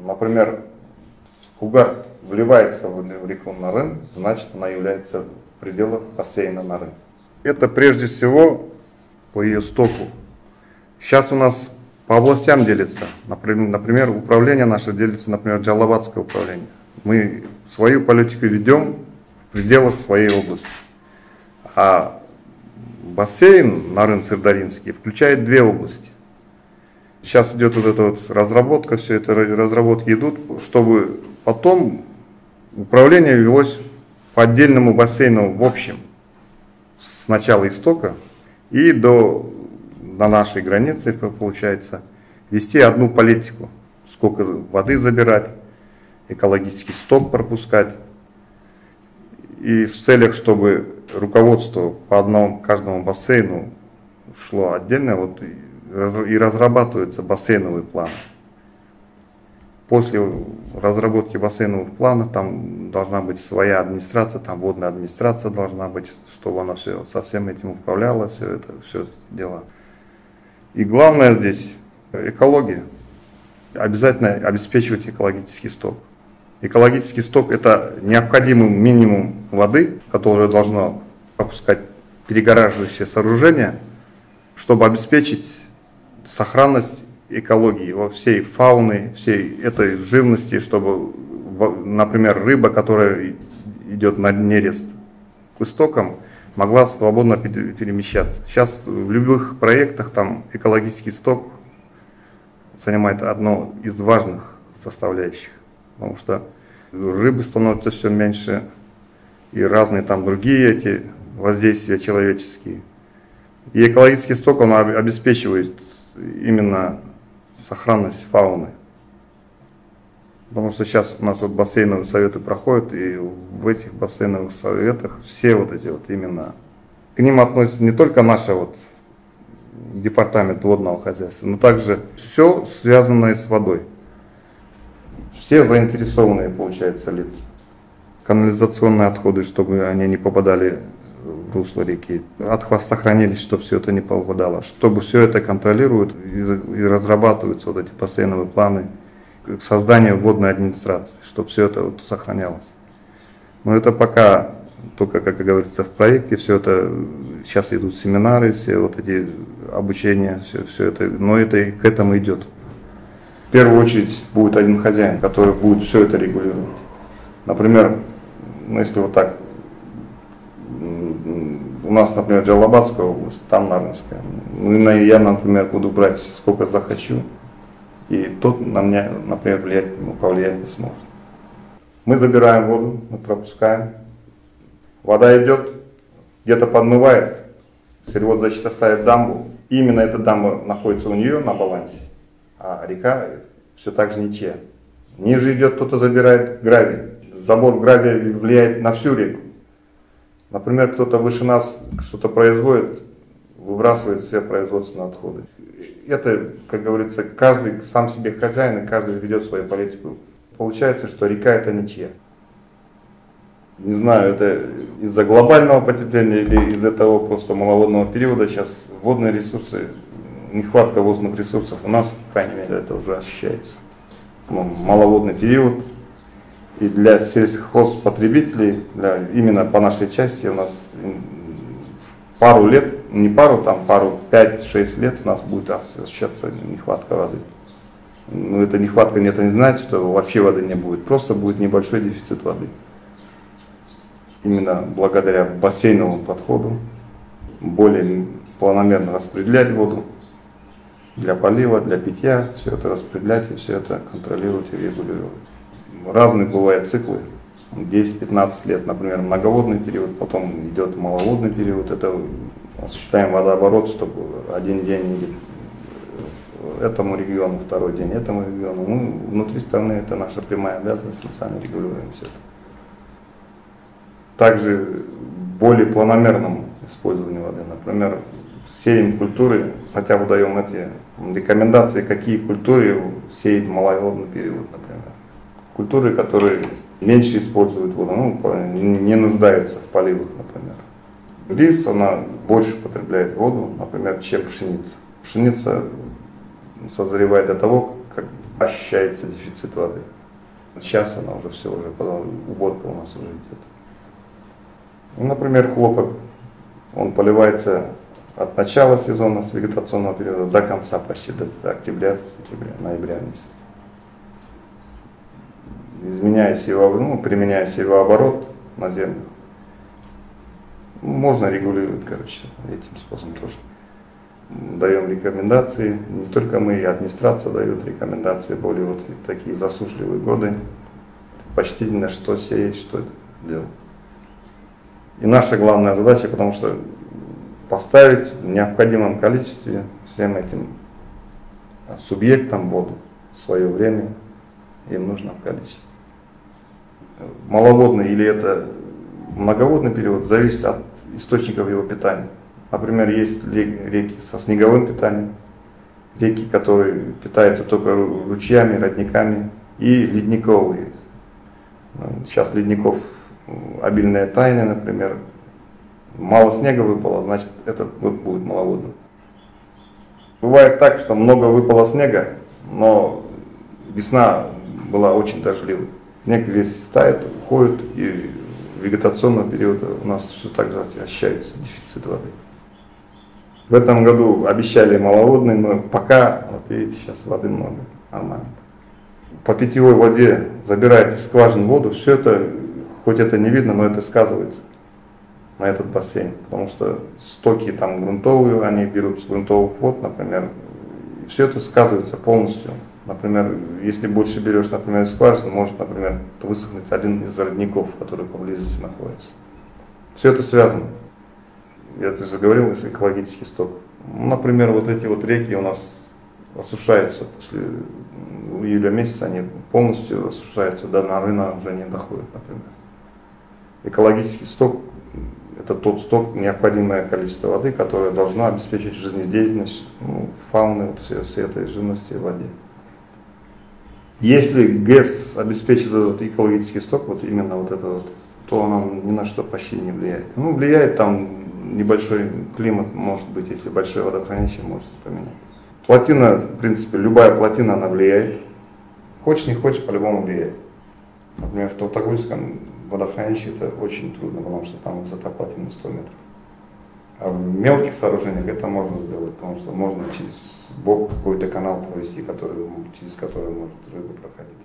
Например, Хугарт вливается в реку Нарын, значит она является в пределах бассейна Нарын. Это прежде всего по ее стоку. Сейчас у нас по областям делится. Например, управление наше делится, например, Джалабадское управление. Мы свою политику ведем в пределах своей области. А бассейн Нарын-Сырдаринский включает две области. Сейчас идет вот эта вот разработка, все это разработки идут, чтобы потом управление велось по отдельному бассейну в общем. С начала истока и на нашей границе, получается, вести одну политику. Сколько воды забирать, экологический сток пропускать. И в целях, чтобы руководство по каждому бассейну шло отдельно, вот и разрабатываются бассейновые планы. После разработки бассейновых планов там должна быть своя администрация, там водная администрация должна быть, чтобы она со всем этим управляла, все дела. И главное здесь экология. Обязательно обеспечивать экологический сток. Экологический сток — это необходимый минимум воды, которое должно пропускать перегораживающее сооружение, чтобы обеспечить сохранность экологии, во всей фауны, всей этой живности, чтобы, например, рыба, которая идет на нерест к истокам, могла свободно перемещаться. Сейчас в любых проектах там экологический сток занимает одну из важных составляющих, потому что рыбы становятся все меньше и разные там другие эти воздействия человеческие. И экологический сток, он обеспечивает именно сохранность фауны. Потому что сейчас у нас вот бассейновые советы проходят, и в этих бассейновых советах все вот эти вот именно, к ним относится не только наш вот департамент водного хозяйства, но также все связанное с водой. Все заинтересованные, получается, лица. Канализационные отходы, чтобы они не попадали в русло реки, сохранились, чтобы все это не попадало, чтобы все это контролируют и разрабатываются вот эти бассейновые планы к созданию водной администрации, чтобы все это вот сохранялось. Но это пока только, как говорится, в проекте, все это, сейчас идут семинары, все вот эти обучения, все это, но это к этому идет. В первую очередь будет один хозяин, который будет все это регулировать. Например, если вот так, у нас, например, Джалабадская область, там Нарынская. Я, например, буду брать сколько захочу, и тот на меня, например, повлиять не сможет. Мы забираем воду, мы пропускаем. Вода идет, где-то подмывает, Сельхоззащита ставит дамбу. И именно эта дамба находится у нее на балансе, а река все так же ничья. Ниже идет, кто-то забирает гравий. Забор гравия влияет на всю реку. Например, кто-то выше нас что-то производит, выбрасывает все производственные отходы. Это, как говорится, каждый сам себе хозяин, и каждый ведет свою политику. Получается, что река это ничья. Не знаю, это из-за глобального потепления или из-за того просто маловодного периода. Сейчас водные ресурсы, нехватка водных ресурсов у нас, по крайней мере, это уже ощущается. Маловодный период. И для сельхозпотребителей, именно по нашей части, у нас пару лет, не пару, там пару, 5-6 лет у нас будет ощущаться нехватка воды. Но эта нехватка это не значит, что вообще воды не будет, просто будет небольшой дефицит воды. Именно благодаря бассейновому подходу более планомерно распределять воду для полива, для питья, все это распределять и все это контролировать и регулировать. Разные бывают циклы, 10-15 лет, например, многоводный период, потом идет маловодный период, это осуществляем водооборот, чтобы один день этому региону, второй день этому региону. Ну, внутри страны это наша прямая обязанность, мы сами регулируем все это. Также более планомерному использованию воды, например, сеем культуры, хотя бы даем эти рекомендации, какие культуры сеять в маловодный период, например. Культуры, которые меньше используют воду, не нуждаются в поливах, например. Рис, она больше потребляет воду, например, чем пшеница. Пшеница созревает до того, как ощущается дефицит воды. Сейчас она уже все, уже уборка у нас уже идет. Ну, например, хлопок, он поливается от начала сезона, с вегетационного периода до конца, почти до октября, сентября, ноября месяца. Изменяя применяя севооборот на землю, можно регулировать, этим способом тоже. Даем рекомендации, не только мы, и администрация дает рекомендации, более такие засушливые годы, предпочтительно что сеять, что делать. И наша главная задача, потому что поставить в необходимом количестве всем этим субъектам воду в свое время, им нужно в количестве. Маловодный или это многоводный период зависит от источников его питания. Например, есть реки со снеговым питанием, реки, которые питаются только ручьями, родниками, и ледниковые. Сейчас ледников обильная тайна, например. Мало снега выпало, значит этот год будет маловодным. Бывает так, что много выпало снега, но весна была очень дождливой. Снег весь тает, уходит, и вегетационного периода у нас все так же ощущается дефицит воды. В этом году обещали маловодный, но пока, вот видите, сейчас воды много, нормально. По питьевой воде забирать из скважин воду, все это, хоть это не видно, но это сказывается на этот бассейн, потому что стоки там грунтовые, они берут с грунтовых вод, например, и все это сказывается полностью. Например, если больше берешь, например, из скважины, может, например, высохнуть один из родников, который поблизости находится. Все это связано. Я же говорил, если экологический сток. Например, вот эти вот реки у нас осушаются после июля месяца, они полностью осушаются, до Нарына уже не доходят, например. Экологический сток — это тот сток, необходимое количество воды, которое должно обеспечить жизнедеятельность фауны, всей этой живности в воде. Если ГЭС обеспечит этот экологический сток, вот именно вот это вот, то он ни на что почти не влияет. Ну, влияет там небольшой климат, может быть, если большое водохранилище, может поменять. Плотина, в принципе, любая плотина, она влияет. Хочешь, не хочешь, по-любому влияет. Например, в Тавтогульском водохранилище это очень трудно, потому что там высота плотины 100 метров. А в мелких сооружениях это можно сделать, потому что можно через бок какой-то канал провести, через который может рыба проходить.